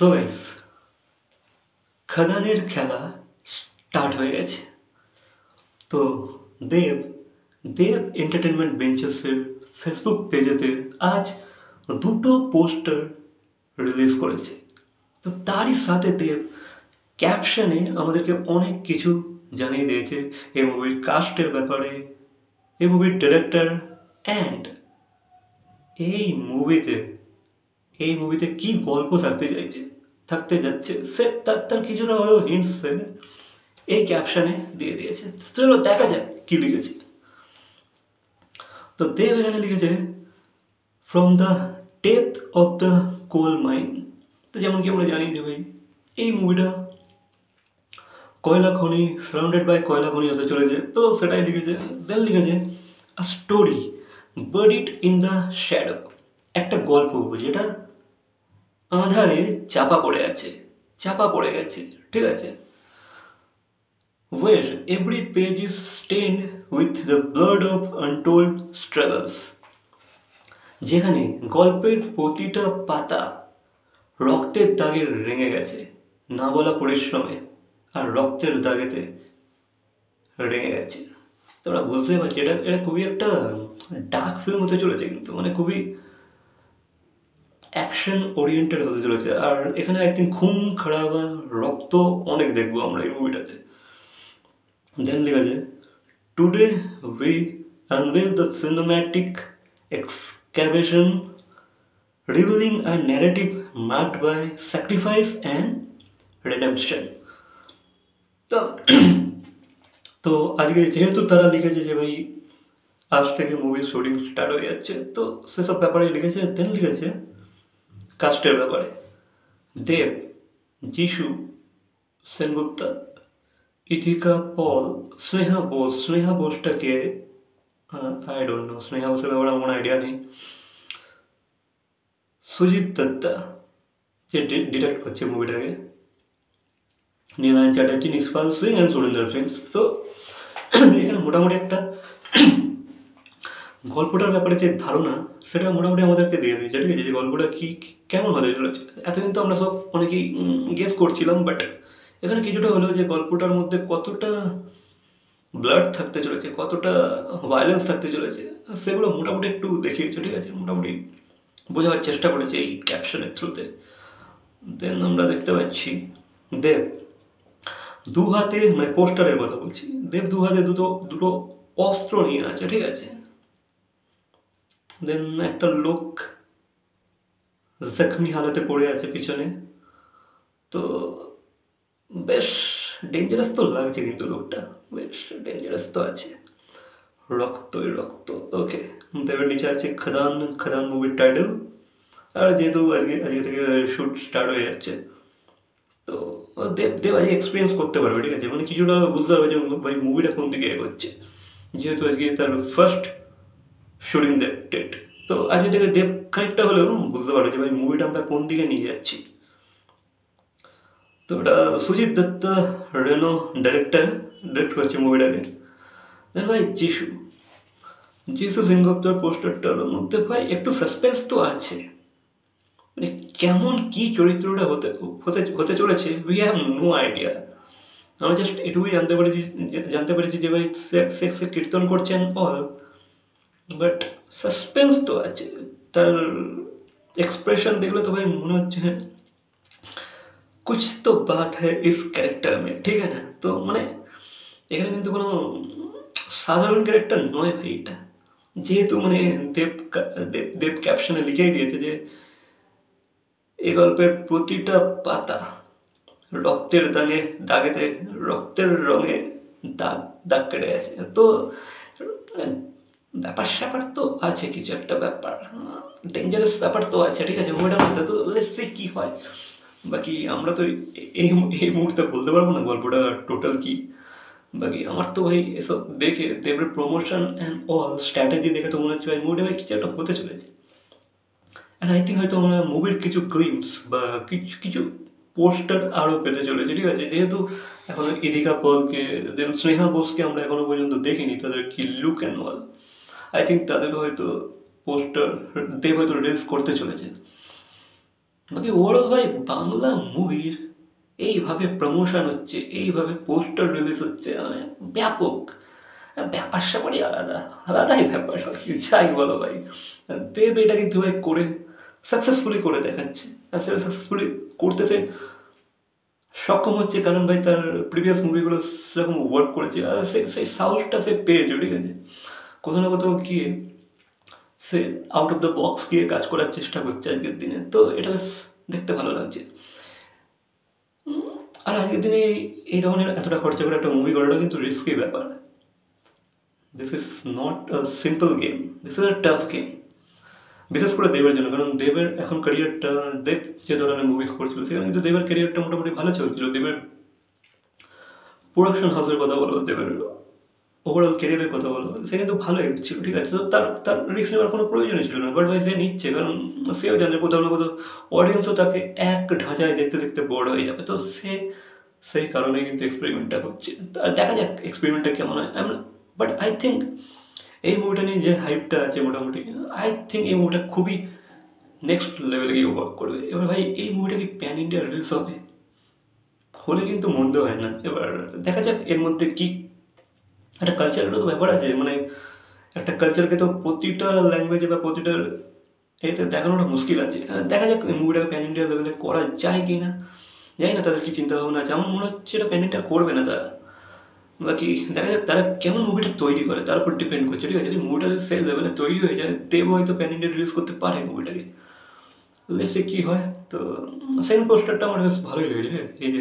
So guys, খাদানের খেলা start হয়ে গেছে। তো দেব দেব এন্টারটেনমেন্ট বেঞ্চার্সের ফেসবুক পেজেতে আজ দুটো পোস্টার রিলিজ করেছে। তো তারই সাথে দেব ক্যাপশনে আমাদেরকে অনেক কিছু জানিয়ে দিয়েছে এই মুভির কাস্টের ব্যাপারে, এই মুভির ডিরেক্টর অ্যান্ড এই মুভিতে এই মুভিতে কি গল্প থাকতে যাচ্ছে সে তার কিছুটা হলেও হিন্টস এই ক্যাপশনে দিয়ে দিয়েছে। চলো দেখা যাক কি লিখেছে। তো দেব এখানে লিখেছে from the depth of the coal mine. তো যেমন কি আমরা জানি যে ভাই এই মুভিটা কয়লা খনি, সারাউন্ডেড বাই কয়লা খনি হতে চলেছে। তো সেটাই লিখেছে। দেন লিখেছে a story buried in the shadow, একটা গল্প যেটা আঁধারে চাপা পড়ে গেছে, ঠিক আছে। Where every page is stained with the blood of untold struggles, যেখানে গল্পের প্রতিটা পাতা রক্তের দাগে রেঙে গেছে, না বলা পরিশ্রমে আর রক্তের দাগেতে রেঙে গেছে। তোমরা বুঝতে পারছি এটা এটা খুবই একটা ডার্ক ফিল্ম হতে চলেছে, কিন্তু মানে খুবই অ্যাকশন ওরিয়েন্টেড হতে চলেছে। আর এখানে আই থিঙ্ক খুন খারাপ রক্ত অনেক দেখবো আমরা এই মুভিটাতে। দেন লেখা যায় today we unveil the cinematic excavation revealing a narrative marked by sacrifice and redemption. তো আজকে যেহেতু তারা লিখেছে যে ভাই আজ থেকে মুভির শুটিং স্টার্ট হয়ে যাচ্ছে, তো সেসব ব্যাপারে লিখেছে। দেন লিখেছে কাস্টের ব্যাপারে দেব, যিশু সেনগুপ্তা, ইথিকা পল, স্নেহা বোসটাকে আই ডোন্ট নো, স্নেহা বোসের ব্যাপারে আমার কোনো আইডিয়া নেই। সুজিত দত্তা যে ডিরেক্ট করছে মুভিটাকে, নীলায়ন চ্যাটার্জি, নিষ্পাল সিং অ্যান্ড সুরেন্দ্র সিং। তো এখানে মোটামুটি একটা গল্পটার ব্যাপারে যে ধারণা সেটা মোটামুটি আমাদেরকে দিয়ে দিয়েছে, ঠিক আছে, যে গল্পটা কি কেমন হতে চলেছে। এতদিন তো আমরা সব অনেকেই গেস করছিলাম, বাট এখানে কিছুটা হলেও যে গল্পটার মধ্যে কতটা ব্লাড থাকতে চলেছে, কতটা ভায়োলেন্স থাকতে চলেছে, সেগুলো মোটামুটি একটু দেখিয়েছে, ঠিক আছে, মোটামুটি বোঝাবার চেষ্টা করেছে এই ক্যাপশনের থ্রুতে। দেন আমরা দেখতে পাচ্ছি দেব দু হাতে, মানে পোস্টারের কথা বলছি, দেব দু হাতে দুটো অস্ত্র নিয়ে আছে, ঠিক আছে। দেন একটা লোক জখমি হালতে পড়ে আছে পিছনে। তো বেশ ডেঞ্জারাস তো লাগছে, কিন্তু লোকটা বেশ ডেঞ্জারাস তো আছে, রক্তই রক্ত। ওকে, দেবের নিচে আছে খাদান মুভির টাইটেল। আর যেহেতু আজকে থেকে শ্যুট স্টার্ট হয়ে যাচ্ছে, তো দেব আজকে এক্সপিরিয়েন্স করতে পারবে, ঠিক আছে, মানে কিছুটা বুঝতে পারবে যে ভাই মুভিটা কোন দিকে এগোচ্ছে, যেহেতু আজকে তার ফার্স্ট শুটিং ডেট। তো আজকে থেকে দেব খানিকটা হলেও বুঝতে পারবে যে ভাই মুভিটা আমরা কোন দিকে নিয়ে যাচ্ছি। তো ওটা সুজিত দত্ত রেনো ডিরেক্ট করছে মুভিটাকে। দেন ভাই যিশু সেনগুপ্তার পোস্টারটার মধ্যে ভাই একটু সাসপেন্স তো আছে, মানে কেমন কি চরিত্রটা হতে চলেছে উই হ্যাভ নো আইডিয়া। আমরা জাস্ট এটুকুই জানতে পেরেছি যে ভাই সেক্সে কীর্তন করছেন অল, বাট সাসপেন্স তো আছে। তার এক্সপ্রেশন দেখলে তো ভাই মনে হচ্ছে হ্যাঁ কুছ তো বাত হ্যায় ইস ক্যারেক্টার মে, ঠিক আছে না। তো মানে এখানে কিন্তু কোনো সাধারণ ক্যারেক্টার নয় ভাই এটা, যেহেতু মানে দেব ক্যাপশনে লিখেই দিয়েছে যে এই গল্পের প্রতিটা পাতা রক্তের দাগেতে রক্তের রঙে দাগ কেটে গেছে। তো ব্যাপার স্যাপার তো আছে, কিছু একটা ব্যাপার ডেঞ্জারাস ব্যাপার তো আছে, ঠিক আছে, ওটার মধ্যে। তো সে কী হয় বাকি আমরা তো এই মুহূর্তে বলতে পারবো না গল্পটা টোটাল কি। বাকি আমার তো ভাই এসব দেখে দেবের প্রমোশন অ্যান্ড অল স্ট্র্যাটেজি দেখে তো মনে হচ্ছে ভাই মুভিটা ভাই কিছু একটা হতে চলেছে। অ্যান্ড আই থিঙ্ক হয়তো আমরা মুভির কিছু গ্লিমস বা কিছু পোস্টার আরও পেতে চলেছে, ঠিক আছে, যেহেতু এখনো ইদিকা পলকে দেন স্নেহা বোসকে আমরা এখনো পর্যন্ত দেখিনি, তাদের কি look and all. I think তাদেরও হয়তো পোস্টার দেব হয়তো রিলিজ করতে চলেছে। বাকি ওভারঅল ভাই বাংলা মুভির এইভাবে প্রমোশন হচ্ছে, এইভাবে পোস্টার রিলিজ হচ্ছে, মানে ব্যাপক ব্যাপার স্যাপারই আলাদা, আলাদাই ব্যাপার, যাই বলো ভাই। দেব এটা কিন্তু ভাই করে সাকসেসফুলি করে দেখাচ্ছে, আর সেটা সাকসেসফুলি করতেছে সক্ষম হচ্ছে, কারণ ভাই তার প্রিভিয়াস মুভিগুলো সেরকম ওয়ার্ক করেছে, আর সেই সাহসটা সে পেয়েছে, ঠিক আছে, কোথাও না কোথাও গিয়ে সে আউট অফ দ্য বক্স গিয়ে কাজ করার চেষ্টা করছে আজকের দিনে, তো এটা বেশ দেখতে ভালো লাগছে। আর আজকের দিনে এই ধরনের এতটা খরচা করে একটা মুভি করাটা কিন্তু রিস্কি ব্যাপার। This is not a simple game, this is a tough game, বিশেষ করে দেবের জন্য, কারণ দেবের এখন ক্যারিয়ারটা, দেব যে ধরনের মুভিজ করছিল সেখানে কিন্তু দেবের ক্যারিয়ারটা মোটামুটি ভালো চলছিল। দেবের প্রোডাকশন হাউসের কথা বলো, দেবের ওভারঅল ক্যারিয়ারের কথা বলো, সে কিন্তু ভালো এগোচ্ছিল, ঠিক আছে, তো তার তার রিস্ক নেওয়ার কোনো প্রয়োজনই ছিল না, বাট ভাই সে নিচ্ছে, কারণ সেও জানে কোথাও না কোথাও অডিয়েন্সও তাকে এক ঢাঁচায় দেখতে দেখতে বোর্ড হয়ে যাবে, তো সে সেই কারণে কিন্তু এক্সপেরিমেন্টটা করছে। আর দেখা যাক এক্সপেরিমেন্টটা কেমন হয়। বাট আই থিঙ্ক এই মুভিটা নিয়ে যে হাইপটা আছে মোটামুটি, আই থিঙ্ক এই মুভিটা খুবই নেক্সট লেভেলে গিয়ে ওয়ার্ক করবে। এবার ভাই এই মুভিটা কি প্যান ইন্ডিয়া রিলিজ হবে, হলে কিন্তু মন্দ হয় না। এবার দেখা যাক এর মধ্যে কি একটা কালচারেরও তো ব্যাপার আছে, মানে একটা কালচারকে তো প্রতিটা ল্যাঙ্গুয়েজে বা প্রতিটা এতে দেখানোটা মুশকিল আছে। দেখা যাক এই মুভিটাকে প্যান ইন্ডিয়া লেভেলে করা যায় কি না, জানি না তাদের কি চিন্তা ভাবনা আছে। আমার মনে হচ্ছে এটা প্যান ইন্ডিয়া করবে না তারা, বাকি দেখা যাক তারা কেমন মুভিটা তৈরি করে তার উপর ডিপেন্ড করছে, ঠিক আছে। যদি মুভিটা সেই লেভেলে তৈরি হয়ে যায়, দেব হয়তো প্যান ইন্ডিয়া রিলিজ করতে পারে মুভিটাকে, লেটসে কী হয়। তো সেকেন্ড পোস্টারটা আমার বেশ ভালোই লেগেছে, এই যে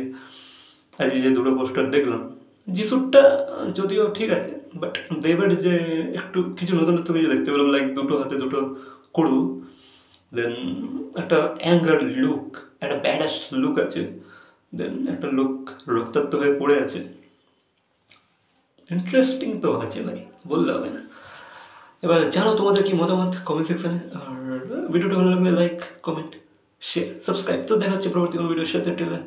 আজ এই যে দুটো পোস্টার দেখলাম, যিশুরটা যদিও ঠিক আছে, বাট দেবের যে একটু কিছু নতুনত্ব কিছু দেখতে পেলাম, লাইক দুটো হাতে দুটো কুড়ুল, দেন একটা অ্যাঙ্গার লুক, একটা ব্যাডাস লুক আছে, দেন একটা লুক রক্তাক্ত হয়ে পড়ে আছে। ইন্টারেস্টিং তো আছে ভাই, বললে হবে না। এবার জানো তোমাদের কি মতামত কমেন্ট সেকশনে, আর ভিডিওটা ভালো লাগলে লাইক, কমেন্ট, শেয়ার, সাবস্ক্রাইব। তো দেখা হচ্ছে পরবর্তী কোনো ভিডিওর সাথে। Till then